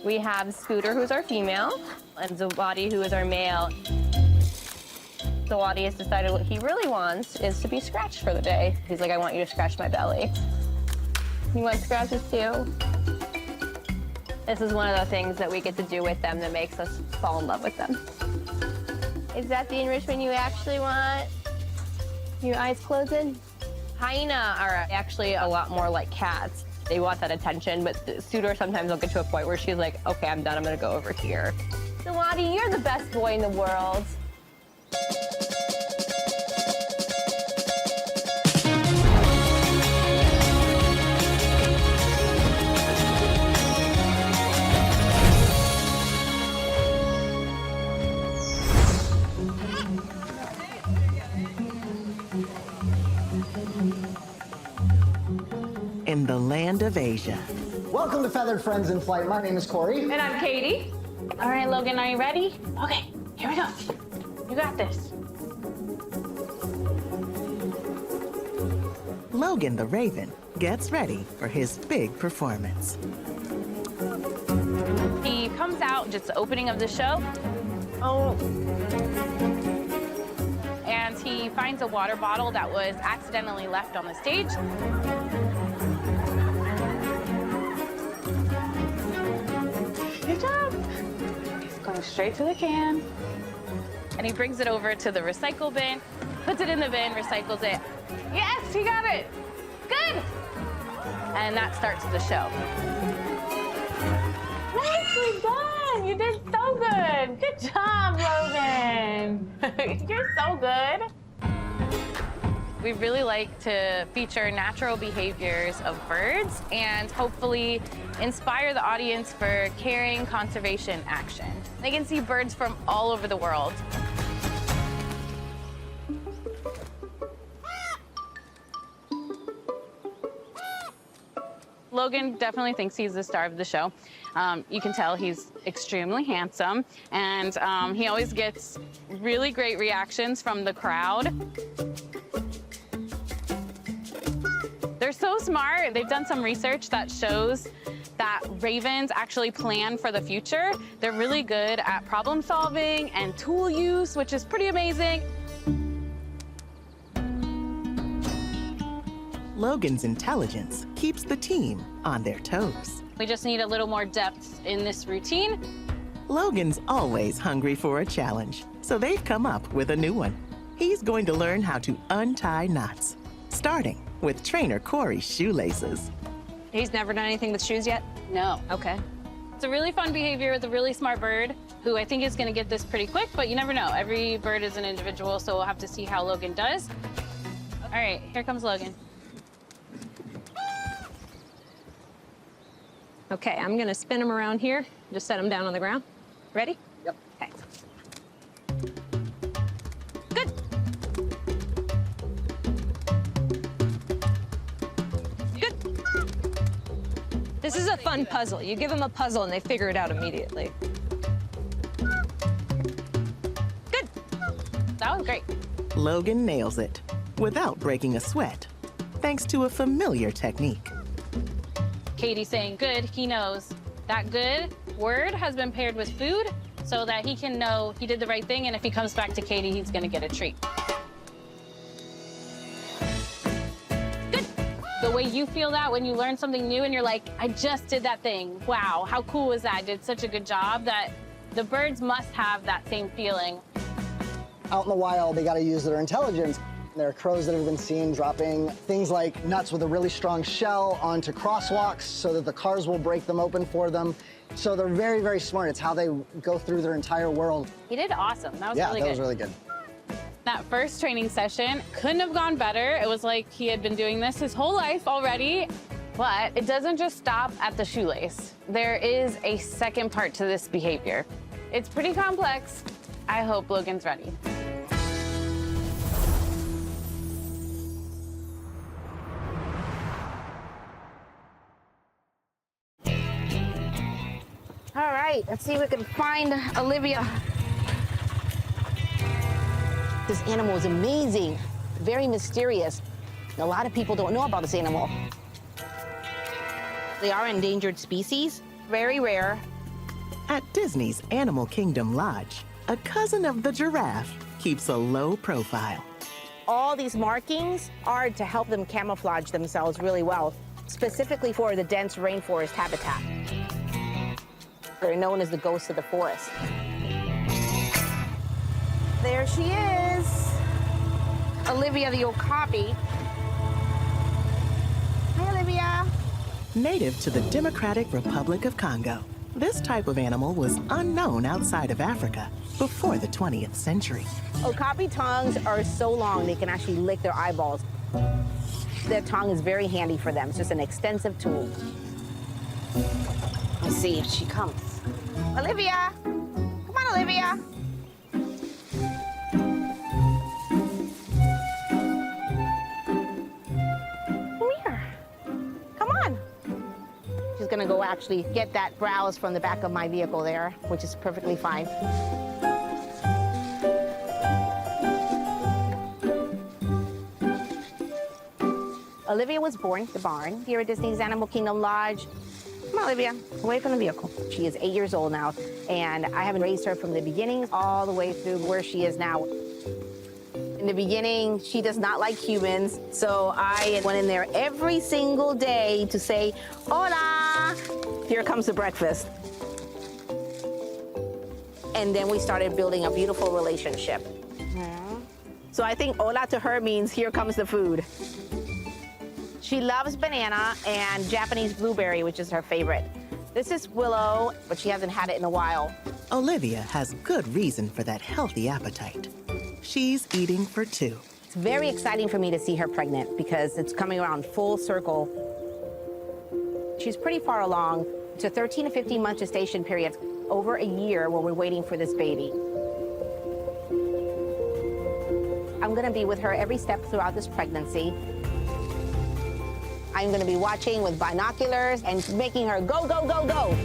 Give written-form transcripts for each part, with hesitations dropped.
We have Scooter, who's our female, and Zawadi, who is our male. Zawadi has decided what he really wants is to be scratched for the day. He's like, I want you to scratch my belly. You want scratches too? This is one of the things that we get to do with them that makes us fall in love with them. Is that the enrichment you actually want? Your eyes closing? Hyena are actually a lot more like cats. They want that attention, but the suitor sometimes will get to a point where she's like, okay, I'm done, I'm gonna go over here. Zawadi, you're the best boy in the world. In the land of Asia. Welcome to Feathered Friends in Flight. My name is Corey. And I'm Katie. All right, Logan, are you ready? Okay, here we go. You got this. Logan the Raven gets ready for his big performance. He comes out, just the opening of the show. Oh. And he finds a water bottle that was accidentally left on the stage. Good job. He's going straight to the can. And he brings it over to the recycle bin, puts it in the bin, recycles it. Yes, he got it. Good. And that starts the show. Nicely done. You did so good. Good job, Logan. You're so good. We really like to feature natural behaviors of birds and hopefully inspire the audience for caring conservation action. They can see birds from all over the world. Logan definitely thinks he's the star of the show. You can tell he's extremely handsome, and he always gets really great reactions from the crowd. They're so smart. They've done some research that shows that ravens actually plan for the future. They're really good at problem solving and tool use, which is pretty amazing. Logan's intelligence keeps the team on their toes. We just need a little more depth in this routine. Logan's always hungry for a challenge, so they've come up with a new one. He's going to learn how to untie knots, starting with trainer Corey's shoelaces. He's never done anything with shoes yet? No. Okay. It's a really fun behavior with a really smart bird who I think is going to get this pretty quick, but you never know. Every bird is an individual, so we'll have to see how Logan does. All right, here comes Logan. Okay, I'm gonna spin him around here. Just set him down on the ground. Ready? Yep. Okay. Good. Good. This is a fun puzzle. You give them a puzzle and they figure it out immediately. Good. That was great. Logan nails it without breaking a sweat, thanks to a familiar technique. Katie's saying good, he knows. That good word has been paired with food so that he can know he did the right thing, and if he comes back to Katie, he's gonna get a treat. Good. The way you feel that when you learn something new and you're like, I just did that thing. Wow, how cool was that? I did such a good job. That the birds must have that same feeling. Out in the wild, they gotta use their intelligence. There are crows that have been seen dropping things like nuts with a really strong shell onto crosswalks so that the cars will break them open for them. So they're very, very smart. It's how they go through their entire world. He did awesome. That was really good. Yeah, that was really good. That first training session couldn't have gone better. It was like he had been doing this his whole life already. But it doesn't just stop at the shoelace. There is a second part to this behavior. It's pretty complex. I hope Logan's ready. All right, let's see if we can find Olivia. This animal is amazing, very mysterious. A lot of people don't know about this animal. They are endangered species, very rare, At Disney's Animal Kingdom Lodge, a cousin of the giraffe keeps a low profile. All these markings are to help them camouflage themselves really well, specifically for the dense rainforest habitat. They're known as the ghosts of the forest. There she is, Olivia the Okapi. Hi, Olivia. Native to the Democratic Republic of Congo, this type of animal was unknown outside of Africa before the 20th century. Okapi tongues are so long they can actually lick their eyeballs. Their tongue is very handy for them. It's just an extensive tool. Let's see if she comes. Olivia! Come on, Olivia! Come here. Come on. She's gonna go actually get that browse from the back of my vehicle there, which is perfectly fine. Olivia was born at the barn here at Disney's Animal Kingdom Lodge. Come on, Olivia, away from the vehicle. She is 8 years old now, and I have raised her from the beginning all the way through where she is now. In the beginning, she does not like humans, so I went in there every single day to say, hola, here comes the breakfast. And then we started building a beautiful relationship. So I think hola to her means here comes the food. She loves banana and Japanese blueberry, which is her favorite. This is Willow, but she hasn't had it in a while. Olivia has good reason for that healthy appetite. She's eating for two. It's very exciting for me to see her pregnant because it's coming around full circle. She's pretty far along. It's a 13 to 15 month gestation period, over a year while we're waiting for this baby. I'm gonna be with her every step throughout this pregnancy. I'm gonna be watching with binoculars and making her go, go, go, go.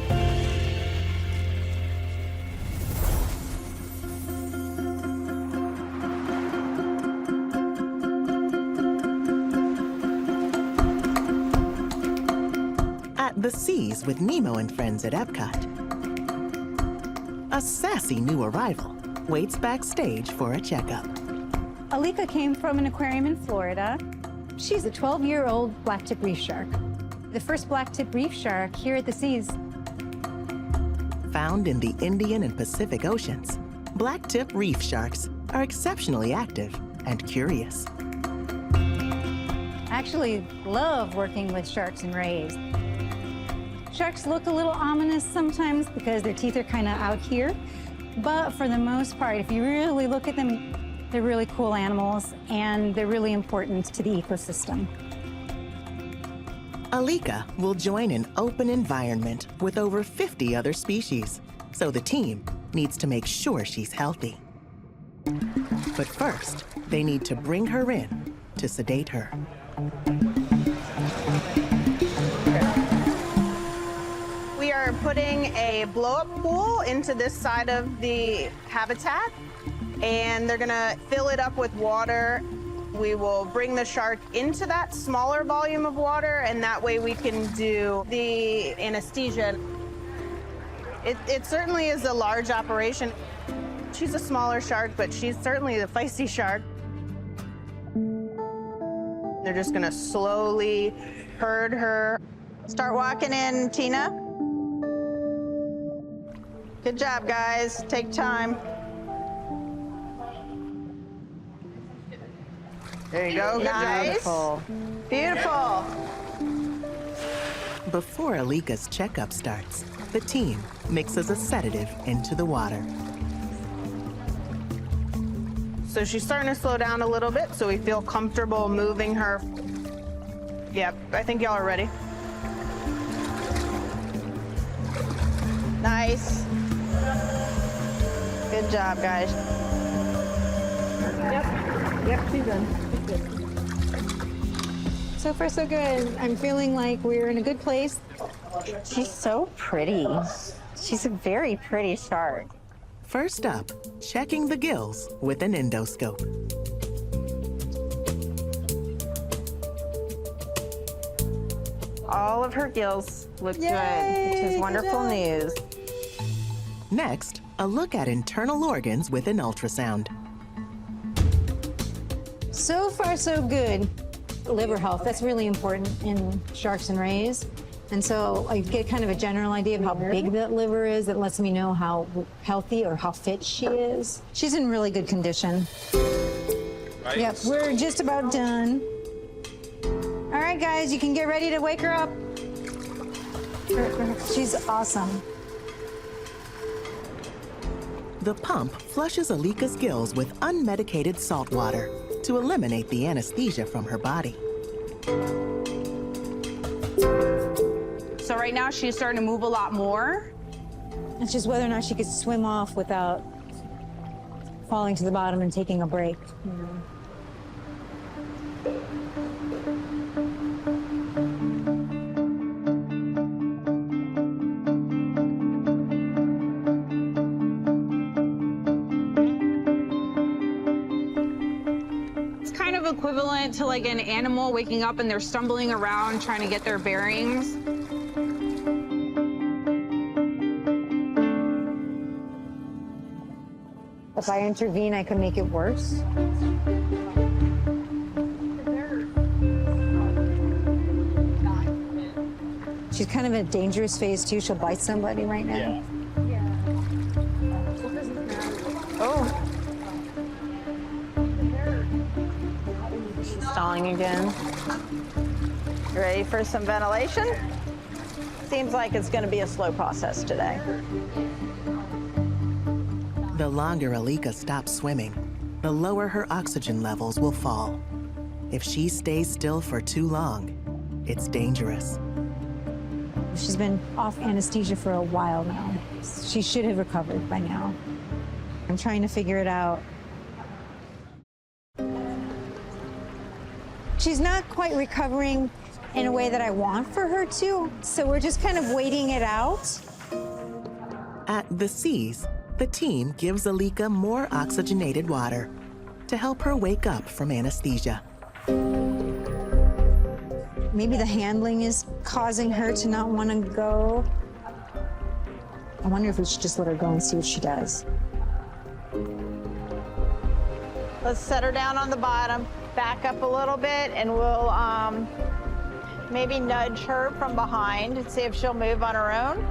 At the Seas with Nemo and friends at Epcot, a sassy new arrival waits backstage for a checkup. Alica came from an aquarium in Florida. She's a 12-year-old blacktip reef shark. The first blacktip reef shark here at the Seas. Found in the Indian and Pacific Oceans, blacktip reef sharks are exceptionally active and curious. I actually love working with sharks and rays. Sharks look a little ominous sometimes because their teeth are kind of out here, but for the most part, if you really look at them, they're really cool animals, and they're really important to the ecosystem. Alica will join an open environment with over 50 other species, so the team needs to make sure she's healthy. But first, they need to bring her in to sedate her. We are putting a blow-up pool into this side of the habitat, and they're gonna fill it up with water. We will bring the shark into that smaller volume of water, and that way we can do the anesthesia. It certainly is a large operation. She's a smaller shark, but she's certainly a feisty shark. They're just gonna slowly herd her. Start walking in, Tina. Good job, guys. Take time. There you go. Good Beautiful. Beautiful. Before Alica's checkup starts, the team mixes a sedative into the water. So she's starting to slow down a little bit, so we feel comfortable moving her. Yep, I think y'all are ready. Nice. Good job, guys. Yep, she's done. So far, so good. I'm feeling like we're in a good place. She's so pretty. She's a very pretty shark. First up, checking the gills with an endoscope. All of her gills look Yay, good, which is good wonderful job. news. Next, a look at internal organs with an ultrasound. So far, so good. Liver health, that's really important in sharks and rays. And so I get kind of a general idea of how big that liver is. That lets me know how healthy or how fit she is. She's in really good condition. Right. Yep, we're just about done. All right, guys, you can get ready to wake her up. She's awesome. The pump flushes Alica's gills with unmedicated salt water to eliminate the anesthesia from her body. So right now she's starting to move a lot more. It's just whether or not she could swim off without falling to the bottom and taking a break. You know. Equivalent to like an animal waking up and they're stumbling around trying to get their bearings. If I intervene, I could make it worse. She's kind of in a dangerous phase too. She'll bite somebody right now. Oh. Stalling again. You ready for some ventilation? Seems like it's going to be a slow process today. The longer Alica stops swimming, the lower her oxygen levels will fall. If she stays still for too long, it's dangerous. She's been off anesthesia for a while now. She should have recovered by now. I'm trying to figure it out. She's not quite recovering in a way that I want for her to, so we're just kind of waiting it out. At the Seas, the team gives Alica more oxygenated water to help her wake up from anesthesia. Maybe the handling is causing her to not want to go. I wonder if we should just let her go and see what she does. Let's set her down on the bottom, back up a little bit, and we'll maybe nudge her from behind and see if she'll move on her own.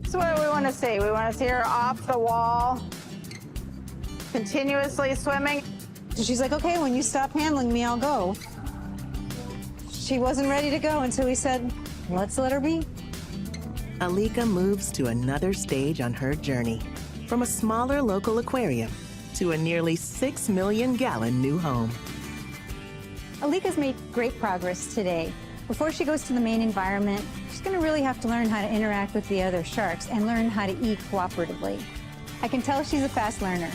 So what do we want to see? We want to see her off the wall, continuously swimming. So she's like, okay, when you stop handling me, I'll go. She wasn't ready to go until we said, let's let her be. Alica moves to another stage on her journey, from a smaller local aquarium to a nearly 6 million gallon new home. Alica's made great progress today. Before she goes to the main environment, she's gonna really have to learn how to interact with the other sharks and learn how to eat cooperatively. I can tell she's a fast learner.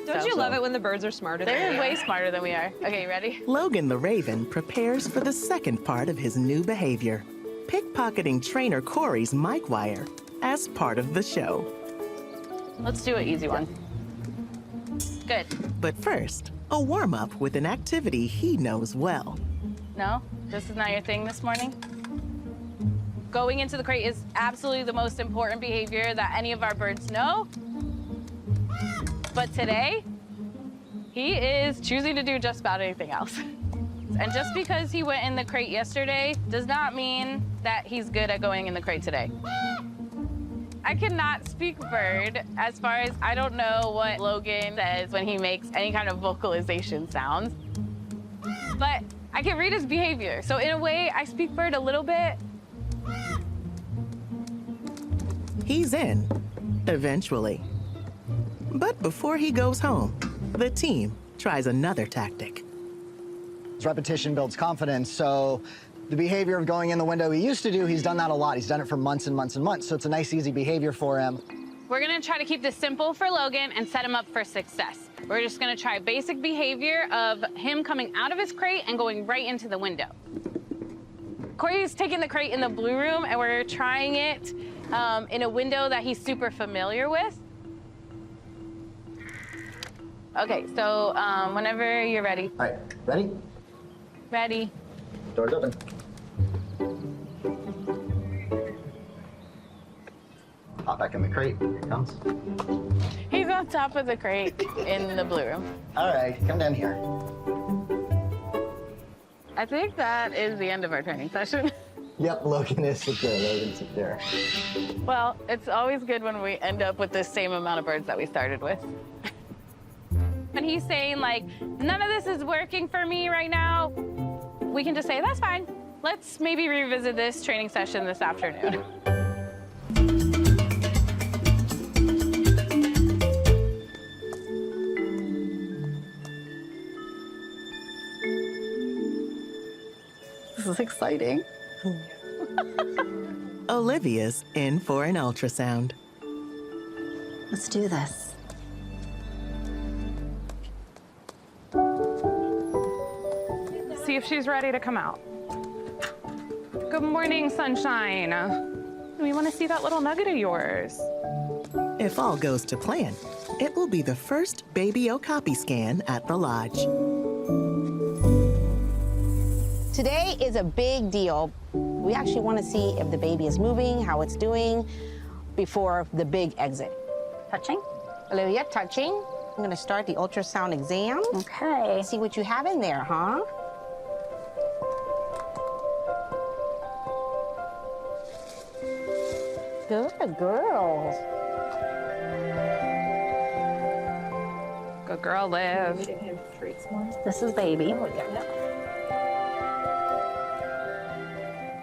Don't you love it when the birds are smarter than They're we are? way smarter than we are. Okay, ready? Logan the Raven prepares for the second part of his new behavior, pickpocketing trainer Corey's mic wire as part of the show. Let's do an easy one. Good. But first, a warm-up with an activity he knows well. No? This is not your thing this morning? Going into the crate is absolutely the most important behavior that any of our birds know. But today, he is choosing to do just about anything else. And just because he went in the crate yesterday does not mean that he's good at going in the crate today. I cannot speak bird as far as I don't know what Logan says when he makes any kind of vocalization sounds. But I can read his behavior. So in a way, I speak bird a little bit. He's in, eventually. But before he goes home, the team tries another tactic. Repetition builds confidence, so the behavior of going in the window he used to do, he's done that a lot. He's done it for months and months and months, so it's a nice, easy behavior for him. We're gonna try to keep this simple for Logan and set him up for success. We're just gonna try basic behavior of him coming out of his crate and going right into the window. Corey's taking the crate in the blue room, and we're trying it in a window that he's super familiar with. Okay, so whenever you're ready. All right, ready? Ready. Doors open. Hop back in the crate. Here it comes. He's on top of the crate in the blue room. All right, come down here. I think that is the end of our training session. Yep, Logan is secure. Logan's secure. Well, it's always good when we end up with the same amount of birds that we started with. And he's saying, like, none of this is working for me right now, we can just say, that's fine. Let's maybe revisit this training session this afternoon. This is exciting. Olivia's in for an ultrasound. Let's do this. See if she's ready to come out. Good morning, sunshine. We want to see that little nugget of yours. If all goes to plan, it will be the first baby Okapi scan at the lodge. Today is a big deal. We actually want to see if the baby is moving, how it's doing, before the big exit. Touching? Olivia, touching. I'm going to start the ultrasound exam. Okay. See what you have in there, huh? Good girl. Good girl, Liv. This is baby.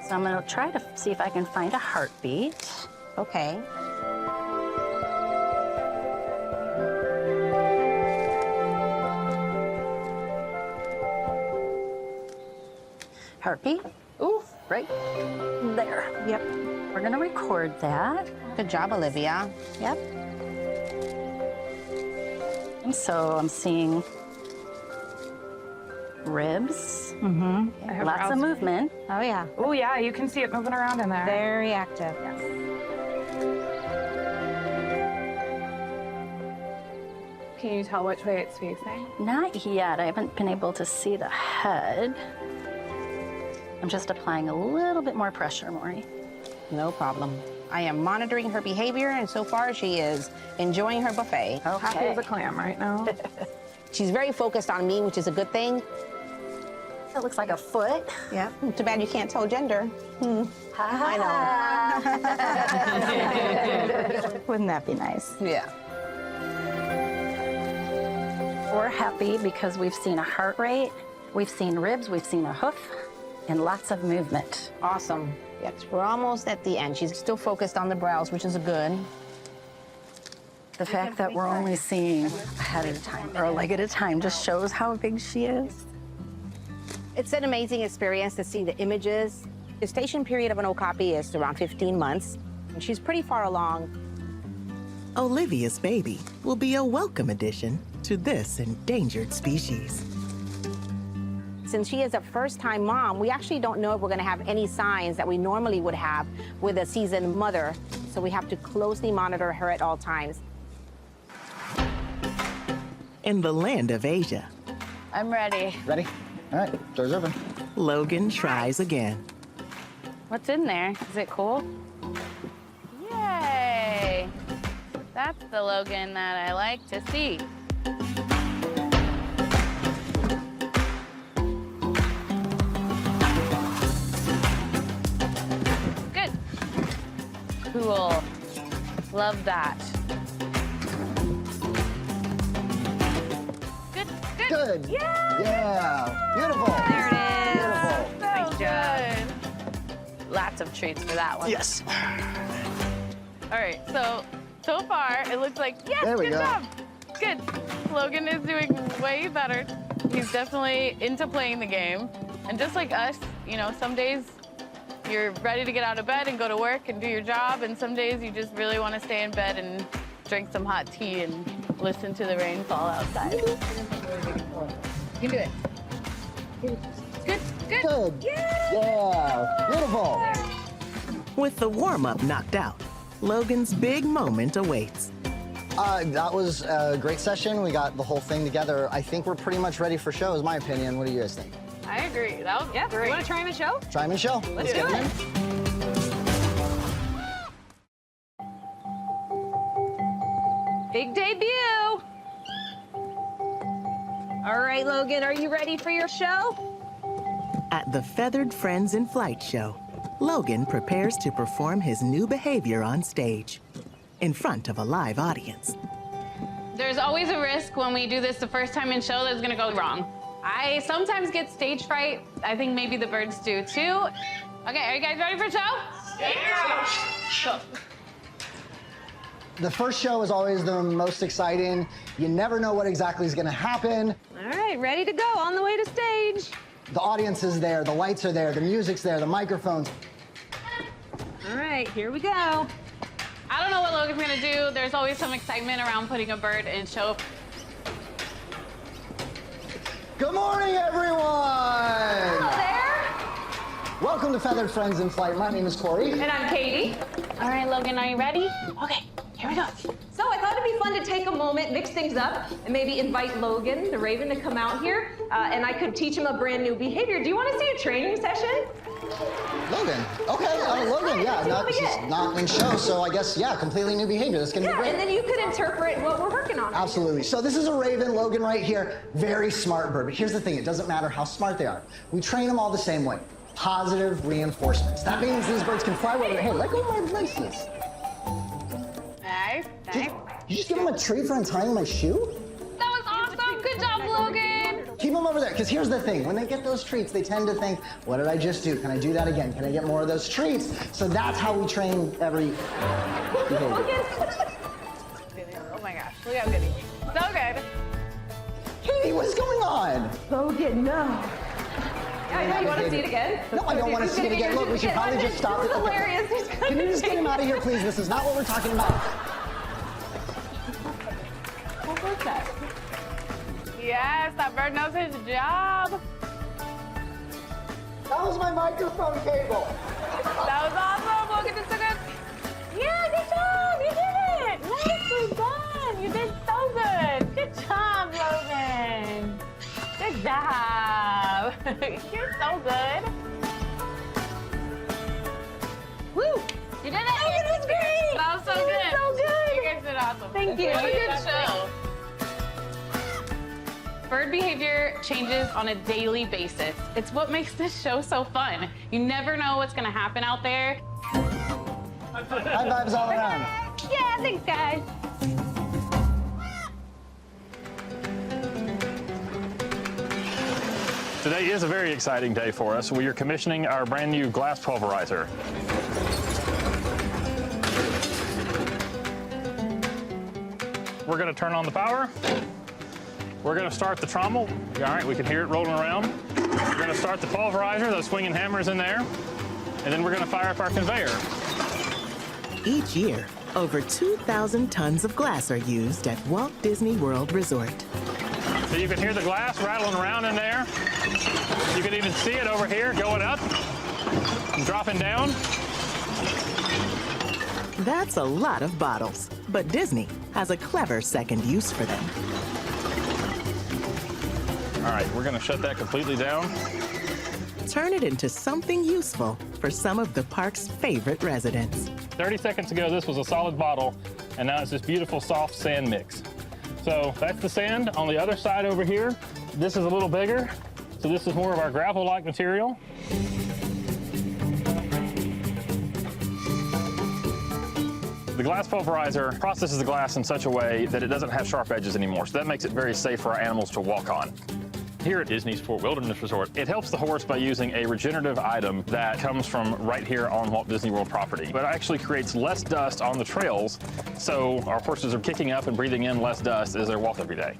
So I'm gonna try to see if I can find a heartbeat. Okay. Heartbeat. Ooh, right There. Yep. We're gonna record that. Good job, Olivia. Yep. And so I'm seeing ribs. I have Lots of browsed. movement. Oh, yeah. Oh, yeah, you can see it moving around in there. Very active. Can you tell which way it's facing? Not yet. I haven't been able to see the head. I'm just applying a little bit more pressure, Maury. No problem. I am monitoring her behavior, and so far she is enjoying her buffet. Happy as a clam right now. She's very focused on me, which is a good thing. It looks like a foot. Yeah. Too bad you can't tell gender. I know. Wouldn't that be nice? Yeah. We're happy because we've seen a heart rate, we've seen ribs, we've seen a hoof, and lots of movement. Awesome. Yes, we're almost at the end. She's still focused on the brows, which is a good. The fact that we're only seeing a head at a time, or a leg at a time, just shows how big she is. It's an amazing experience to see the images. The gestation period of an okapi is around 15 months, and she's pretty far along. Olivia's baby will be a welcome addition to this endangered species. Since she is a first-time mom, we actually don't know if we're going to have any signs that we normally would have with a seasoned mother, so we have to closely monitor her at all times. In the land of Asia, I'm ready. Ready? All right, doors open. Logan tries again. What's in there? Is it cool? Yay! That's the Logan that I like to see. Good. Cool. Love that. Good, good. Good. Yeah! Yeah. Beautiful. There it is. Beautiful. Nice job. Lots of treats for that one. Yes. All right, so far, it looks like, yes, There we good go. job. Good. Logan is doing way better. He's definitely into playing the game. And just like us, you know, some days you're ready to get out of bed and go to work and do your job, and some days you just really want to stay in bed and drink some hot tea and listen to the rain fall outside. You can do it. Good, good. Good. Yeah. Beautiful. With the warm-up knocked out, Logan's big moment awaits. That was a great session. We got the whole thing together. I think we're pretty much ready for show, is my opinion. What do you guys think? I agree. That was Yeah, great. you want to try him and show? Try him and show. Let's do it. Big debut. All right, Logan, are you ready for your show? At the Feathered Friends in Flight show, Logan prepares to perform his new behavior on stage in front of a live audience. There's always a risk when we do this the first time in show that it's gonna go wrong. I sometimes get stage fright. I think maybe the birds do too. Okay, are you guys ready for show? Yeah. Go. The first show is always the most exciting. You never know what exactly is going to happen. All right, ready to go, on the way to stage. The audience is there, the lights are there, the music's there, the microphones. All right, here we go. I don't know what Logan's gonna do. There's always some excitement around putting a bird in show. Good morning, everyone! Hello there. Welcome to Feathered Friends in Flight. My name is Corey. And I'm Katie. All right, Logan, are you ready? Okay, here we go. So I thought it'd be fun to take a moment, mix things up, and maybe invite Logan the Raven to come out here, and I could teach him a brand new behavior. Do you want to see a training session? Logan. Okay, Logan, yeah. Not in show, so I guess, yeah, completely new behavior. That's gonna be great. And then you could interpret what we're working on. Absolutely. So this is a raven, Logan right here. Very smart bird. But here's the thing, it doesn't matter how smart they are. We train them all the same way. Positive reinforcements. That means these birds can fly wherever. Hey, let go of my laces. Nice, nice. You just give them a treat for untying my shoe? That was awesome. Good job, Logan. Keep them over there, because here's the thing. When they get those treats, they tend to think, what did I just do? Can I do that again? Can I get more of those treats? So that's how we train every behavior. Oh my gosh, look how good he is. So good. Katie, what's going on? Logan, no. Yeah, you want to see it again? No, I don't want to see it again. Look, we should probably just stop it. Hilarious. Can you just get him out of here, please? This is not what we're talking about. What was that? Yes, that bird knows his job. That was my microphone cable. That was awesome. Logan did so good. Yeah, good job. You did it. Nicely done. You did so good. Good job, Logan. Good job. You're so good. Woo! You did it. Logan was great. That was so good. So good. You guys did awesome. Thank you. Good show. Bird behavior changes on a daily basis. It's what makes this show so fun. You never know what's gonna happen out there. High fives all around. Yeah, thanks, guys. Today is a very exciting day for us. We are commissioning our brand new glass pulverizer. We're gonna turn on the power. We're gonna start the trommel. All right, we can hear it rolling around. We're gonna start the pulverizer, those swinging hammers in there, and then we're gonna fire up our conveyor. Each year, over 2,000 tons of glass are used at Walt Disney World Resort. So you can hear the glass rattling around in there. You can even see it over here going up and dropping down. That's a lot of bottles, but Disney has a clever second use for them. All right, we're gonna shut that completely down. Turn it into something useful for some of the park's favorite residents. 30 seconds ago, this was a solid bottle, and now it's this beautiful soft sand mix. So that's the sand. On the other side over here, this is a little bigger. So this is more of our gravel-like material. The glass pulverizer processes the glass in such a way that it doesn't have sharp edges anymore. So that makes it very safe for our animals to walk on. Here at Disney's Fort Wilderness Resort, it helps the horse by using a regenerative item that comes from right here on Walt Disney World property, but it actually creates less dust on the trails, so our horses are kicking up and breathing in less dust as they walk every day.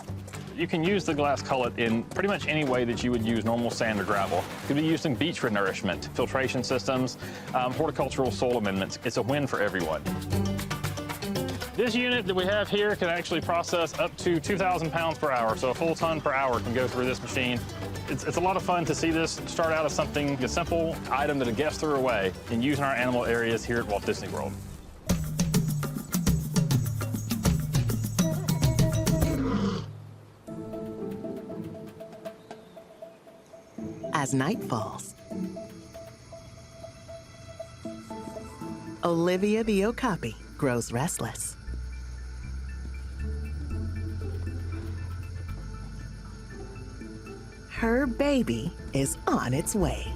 You can use the glass cullet in pretty much any way that you would use normal sand or gravel. It could be used in beach renourishment, filtration systems, horticultural soil amendments. It's a win for everyone. This unit that we have here can actually process up to 2,000 pounds per hour, so a full ton per hour can go through this machine. It's a lot of fun to see this start out as something, a simple item that a guest threw away, and use in our animal areas here at Walt Disney World. As night falls, Olivia the Okapi grows restless. Her baby is on its way.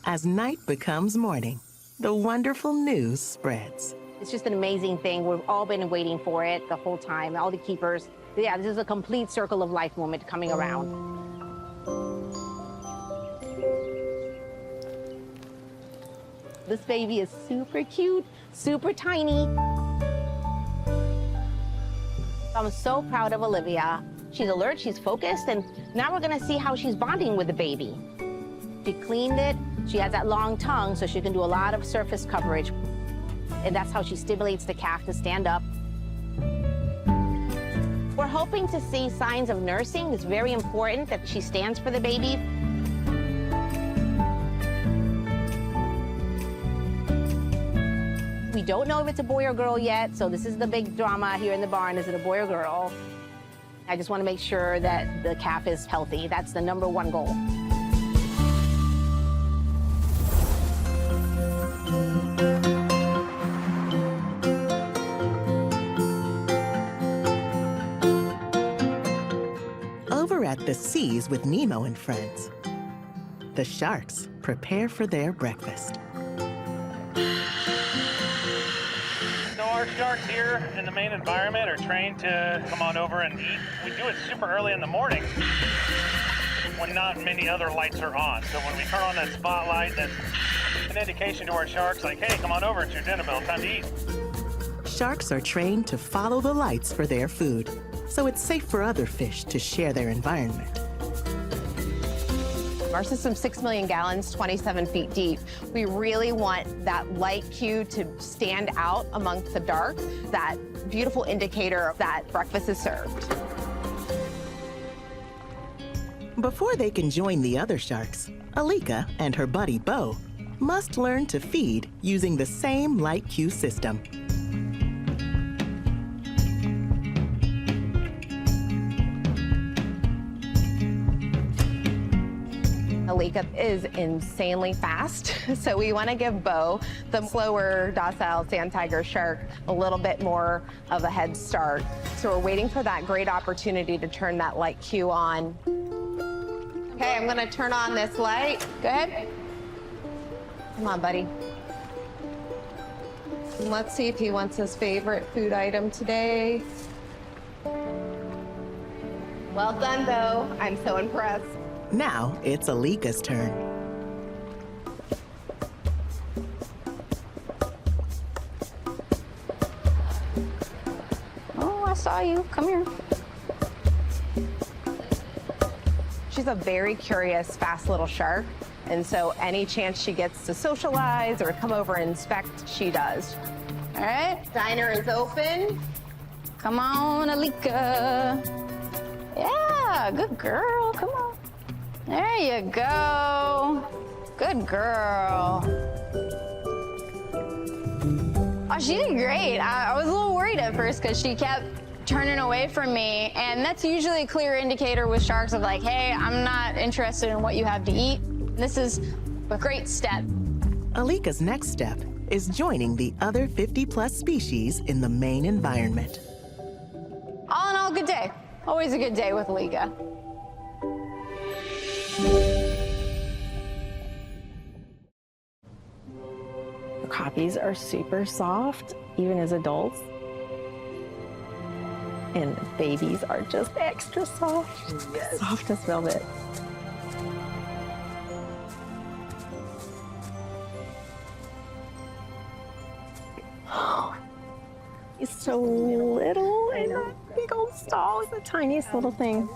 As night becomes morning, the wonderful news spreads. It's just an amazing thing. We've all been waiting for it the whole time, all the keepers. Yeah, this is a complete circle of life moment coming around. This baby is super cute, super tiny. I'm so proud of Olivia. She's alert, she's focused, and now we're gonna see how she's bonding with the baby. She cleaned it. She has that long tongue, so she can do a lot of surface coverage. And that's how she stimulates the calf to stand up. We're hoping to see signs of nursing. It's very important that she stands for the baby. We don't know if it's a boy or girl yet, so this is the big drama here in the barn. Is it a boy or girl? I just want to make sure that the calf is healthy. That's the #1 goal. Over at the seas with Nemo and friends, the sharks prepare for their breakfast. So our sharks here in the main environment are trained to come on over and eat. We do it super early in the morning when not many other lights are on. So when we turn on that spotlight, that's an indication to our sharks like, hey, come on over, it's your dinner bell, time to eat. Sharks are trained to follow the lights for their food, so it's safe for other fish to share their environment. Our system's 6 million gallons, 27 feet deep. We really want that light cue to stand out amongst the dark, that beautiful indicator that breakfast is served. Before they can join the other sharks, Alica and her buddy Bo must learn to feed using the same light cue system. Alica is insanely fast, so we want to give Bo, the slower, docile sand tiger shark, a little bit more of a head start. So we're waiting for that great opportunity to turn that light cue on. Okay, I'm going to turn on this light. Go ahead. Come on, buddy. And let's see if he wants his favorite food item today. Well done, Bo. I'm so impressed. Now it's Alica's turn. Oh, I saw you. Come here. She's a very curious, fast little shark. And so any chance she gets to socialize or come over and inspect, she does. All right, diner is open. Come on, Alica. Yeah, good girl, come on. There you go. Good girl. Oh, she did great. I was a little worried at first because she kept turning away from me, and that's usually a clear indicator with sharks of like, hey, I'm not interested in what you have to eat. This is a great step. Alica's next step is joining the other 50-plus species in the main environment. All in all, good day. Always a good day with Alica. Okapis are super soft, even as adults. And babies are just extra soft. Yes. Soft as velvet. He's so little, and that big old stall is the tiniest little thing.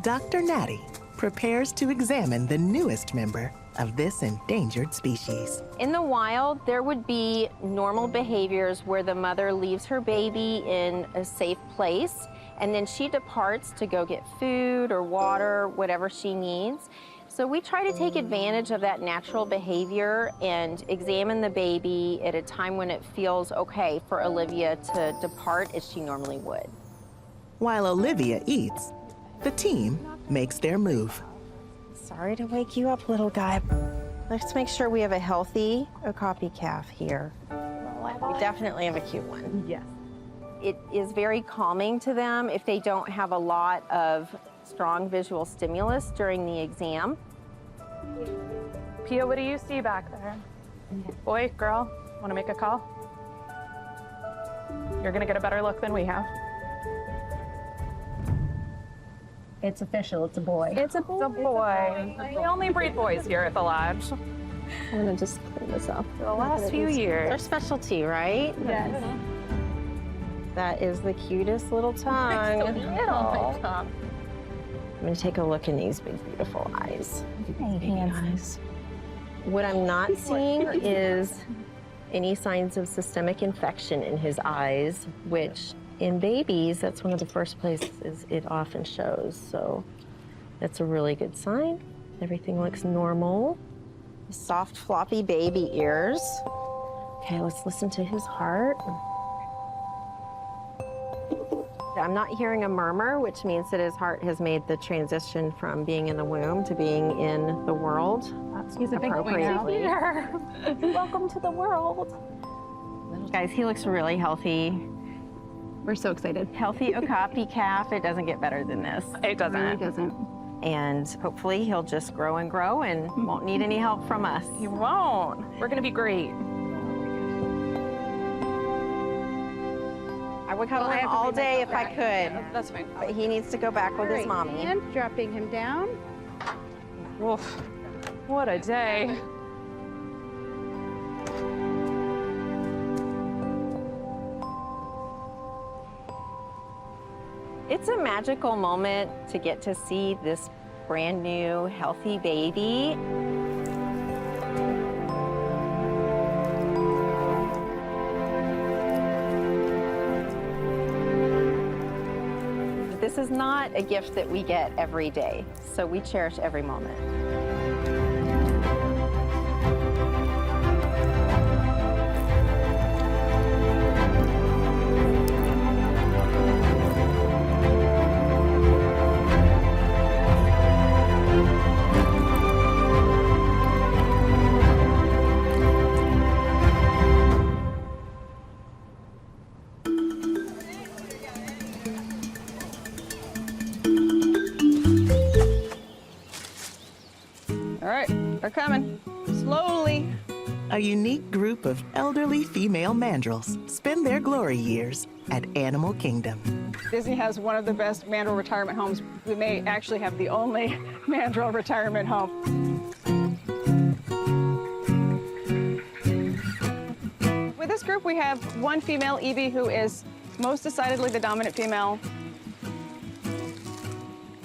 Dr. Natty prepares to examine the newest member of this endangered species. In the wild, there would be normal behaviors where the mother leaves her baby in a safe place, and then she departs to go get food or water, whatever she needs. So we try to take advantage of that natural behavior and examine the baby at a time when it feels okay for Olivia to depart as she normally would. While Olivia eats, the team makes their move. Sorry to wake you up, little guy. Let's make sure we have a healthy Okapi calf here. We definitely have a cute one. Yes. It is very calming to them if they don't have a lot of strong visual stimulus during the exam. Pia, what do you see back there? Boy, girl, want to make a call? You're going to get a better look than we have. It's official, it's a boy. It's a boy. We only breed boys here at the lodge. I'm gonna just clean this up. For the last few years. Our specialty, right? Yes. That is the cutest little tongue. I'm gonna take a look in these big, beautiful eyes. Baby eyes. What I'm not seeing is any signs of systemic infection in his eyes, which in babies, that's one of the first places it often shows. So that's a really good sign. Everything looks normal. Soft, floppy baby ears. Okay, let's listen to his heart. I'm not hearing a murmur, which means that his heart has made the transition from being in the womb to being in the world. He's a big boy now. Welcome to the world. Guys, he looks really healthy. We're so excited. Healthy Okapi calf. It doesn't get better than this. It doesn't. It doesn't. And hopefully he'll just grow and grow and won't need any help from us. He won't. We're going to be great. I would cuddle him all day if I could. That's fine. But he needs to go back with his mommy. And dropping him down. Oof. What a day. It's a magical moment to get to see this brand new, healthy baby. This is not a gift that we get every day, so we cherish every moment. All right, they're coming. Slowly. A unique group of elderly female mandrills spend their glory years at Animal Kingdom. Disney has one of the best mandrill retirement homes. We may actually have the only mandrill retirement home. With this group, we have one female, Evie, who is most decidedly the dominant female.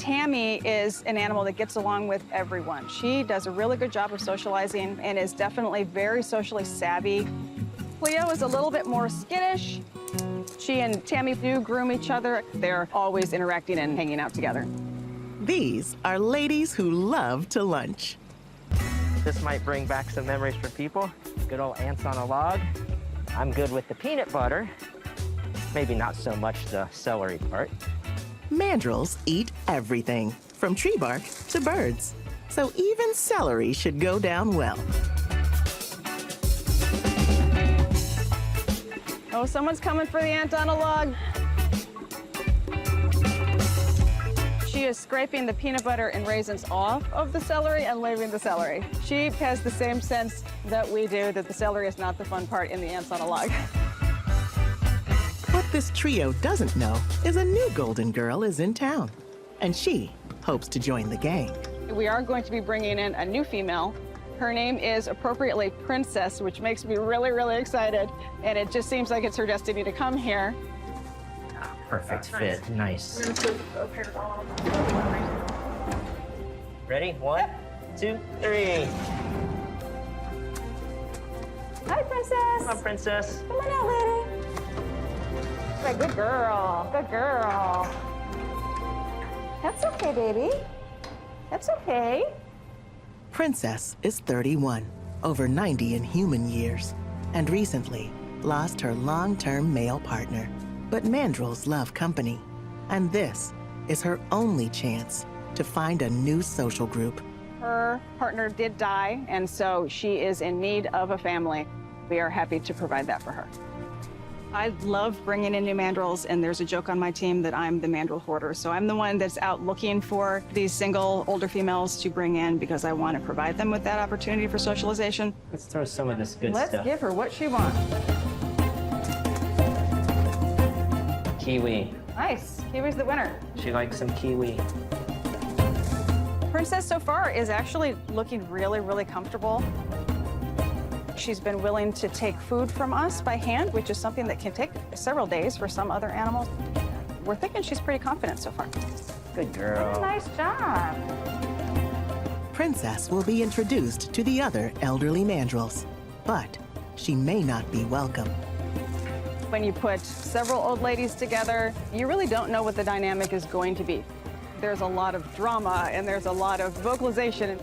Tammy is an animal that gets along with everyone. She does a really good job of socializing and is definitely very socially savvy. Cleo is a little bit more skittish. She and Tammy do groom each other. They're always interacting and hanging out together. These are ladies who love to lunch. This might bring back some memories for people. Good old ants on a log. I'm good with the peanut butter. Maybe not so much the celery part. Mandrills eat everything, from tree bark to birds. So even celery should go down well. Oh, someone's coming for the ant on a log. She is scraping the peanut butter and raisins off of the celery and leaving the celery. She has the same sense that we do, that the celery is not the fun part in the ants on a log. What this trio doesn't know is a new golden girl is in town, and she hopes to join the gang. We are going to be bringing in a new female. Her name is appropriately Princess, which makes me really, really excited. And it just seems like it's her destiny to come here. Perfect fit. Nice. Ready? 1, 2, 3. Hi, Princess. Come on, Princess. Come on out, lady. Right, good girl. Good girl. That's okay, baby. That's okay. Princess is 31, over 90 in human years, and recently lost her long-term male partner. But mandrills love company, and this is her only chance to find a new social group. Her partner did die, and so she is in need of a family. We are happy to provide that for her. I love bringing in new mandrills, and there's a joke on my team that I'm the mandrill hoarder. So I'm the one that's out looking for these single older females to bring in because I want to provide them with that opportunity for socialization. Let's throw some of this good Let's stuff. give her what she wants. Kiwi. Nice. Kiwi's the winner. She likes some kiwi. Princess so far is actually looking really, really comfortable. She's been willing to take food from us by hand, which is something that can take several days for some other animals. We're thinking she's pretty confident so far. Good girl. Nice job. Princess will be introduced to the other elderly mandrills, but she may not be welcome. When you put several old ladies together, you really don't know what the dynamic is going to be. There's a lot of drama and there's a lot of vocalization.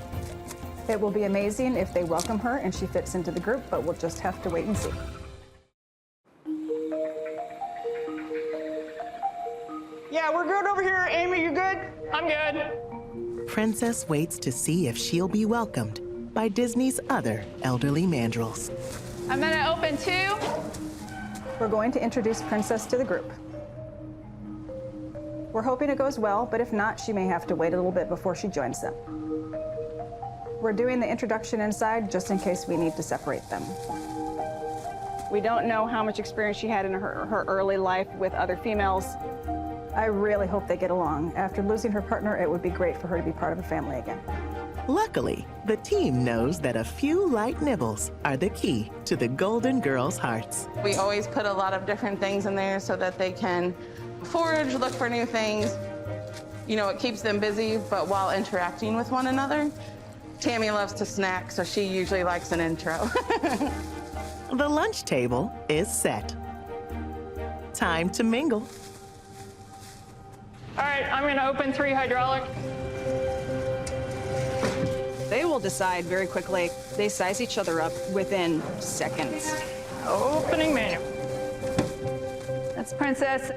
It will be amazing if they welcome her and she fits into the group, but we'll just have to wait and see. Yeah, we're good over here. Amy, you good? I'm good. Princess waits to see if she'll be welcomed by Disney's other elderly mandrills. I'm gonna open 2. We're going to introduce Princess to the group. We're hoping it goes well, but if not, she may have to wait a little bit before she joins them. We're doing the introduction inside just in case we need to separate them. We don't know how much experience she had in her early life with other females. I really hope they get along. After losing her partner, it would be great for her to be part of a family again. Luckily, the team knows that a few light nibbles are the key to the golden girls' hearts. We always put a lot of different things in there so that they can forage, look for new things. You know, it keeps them busy, but while interacting with one another. Tammy loves to snack, so she usually likes an intro. The lunch table is set. Time to mingle. All right, I'm gonna open 3 hydraulic. They will decide very quickly. They size each other up within seconds. Opening menu. That's Princess.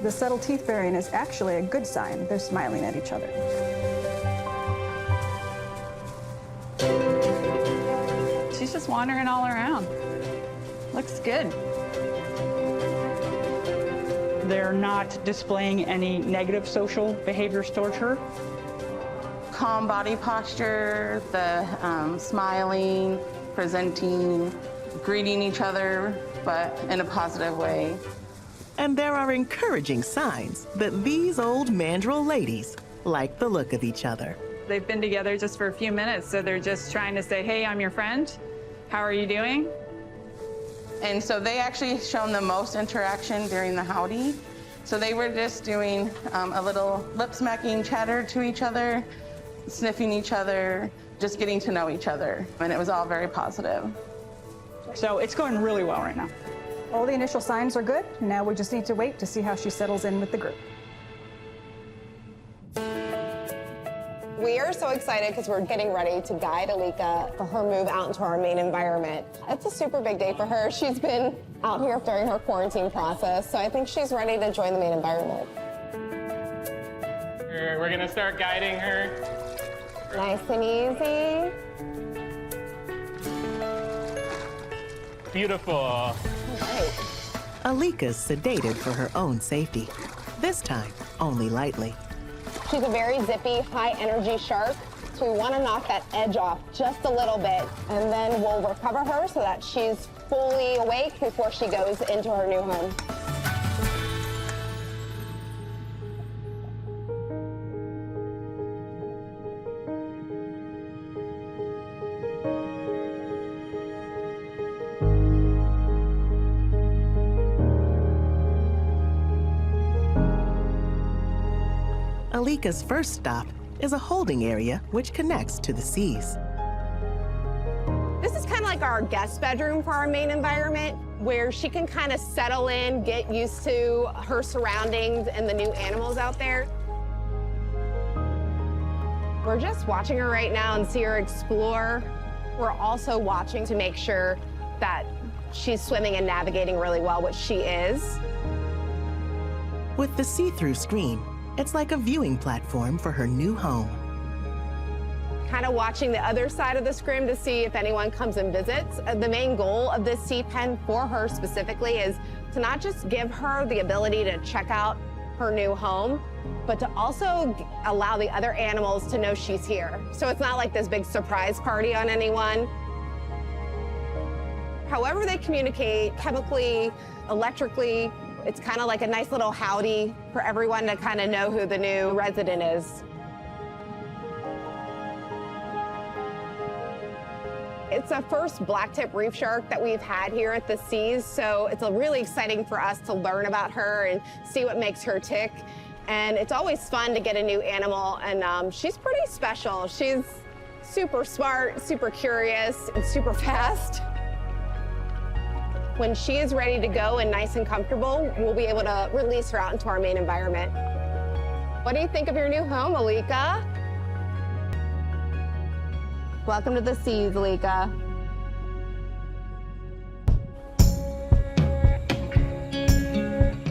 The subtle teeth baring is actually a good sign. They're smiling at each other. She's just wandering all around. Looks good. They're not displaying any negative social behaviors towards her. Calm body posture, the smiling, presenting, greeting each other, but in a positive way. And there are encouraging signs that these old mandrill ladies like the look of each other. They've been together just for a few minutes, so they're just trying to say, hey, I'm your friend. How are you doing? And so they actually shown the most interaction during the howdy. So they were just doing a little lip smacking chatter to each other, sniffing each other, just getting to know each other. And it was all very positive. So it's going really well right now. All the initial signs are good. Now we just need to wait to see how she settles in with the group. We are so excited because we're getting ready to guide Alica for her move out into our main environment. It's a super big day for her. She's been out here during her quarantine process, so I think she's ready to join the main environment. We're gonna start guiding her. Nice and easy. Beautiful. Great. Alica's sedated for her own safety, this time only lightly. She's a very zippy, high-energy shark, so we want to knock that edge off just a little bit, and then we'll recover her so that she's fully awake before she goes into her new home. Alica's first stop is a holding area which connects to the seas. This is kind of like our guest bedroom for our main environment, where she can kind of settle in, get used to her surroundings and the new animals out there. We're just watching her right now and see her explore. We're also watching to make sure that she's swimming and navigating really well, which she is. With the see-through screen, it's like a viewing platform for her new home. Kind of watching the other side of the scrim to see if anyone comes and visits. The main goal of this sea pen for her specifically is to not just give her the ability to check out her new home, but to also allow the other animals to know she's here. So it's not like this big surprise party on anyone. However they communicate, chemically, electrically, it's kind of like a nice little howdy for everyone to kind of know who the new resident is. It's the first blacktip reef shark that we've had here at the Seas, so it's really exciting for us to learn about her and see what makes her tick. And it's always fun to get a new animal, and she's pretty special. She's super smart, super curious, and super fast. When she is ready to go and nice and comfortable, we'll be able to release her out into our main environment. What do you think of your new home, Alica? Welcome to the Seas, Alica.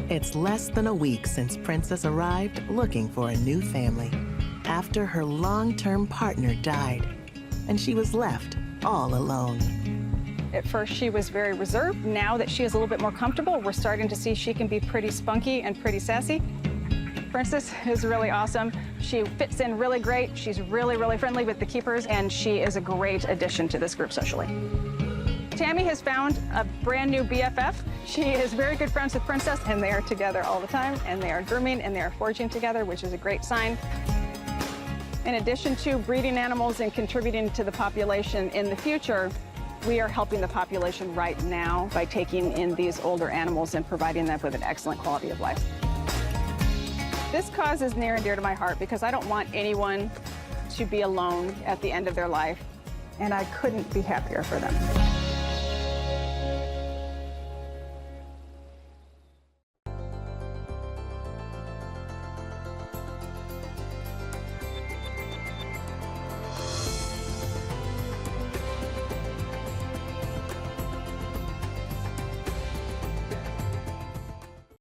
It's less than a week since Princess arrived looking for a new family, after her long-term partner died, and she was left all alone. At first, she was very reserved. Now that she is a little bit more comfortable, we're starting to see she can be pretty spunky and pretty sassy. Princess is really awesome. She fits in really great. She's really, really friendly with the keepers, and she is a great addition to this group socially. Tammy has found a brand new BFF. She is very good friends with Princess, and they are together all the time, and they are grooming, and they are foraging together, which is a great sign. In addition to breeding animals and contributing to the population in the future, we are helping the population right now by taking in these older animals and providing them with an excellent quality of life. This cause is near and dear to my heart because I don't want anyone to be alone at the end of their life, and I couldn't be happier for them.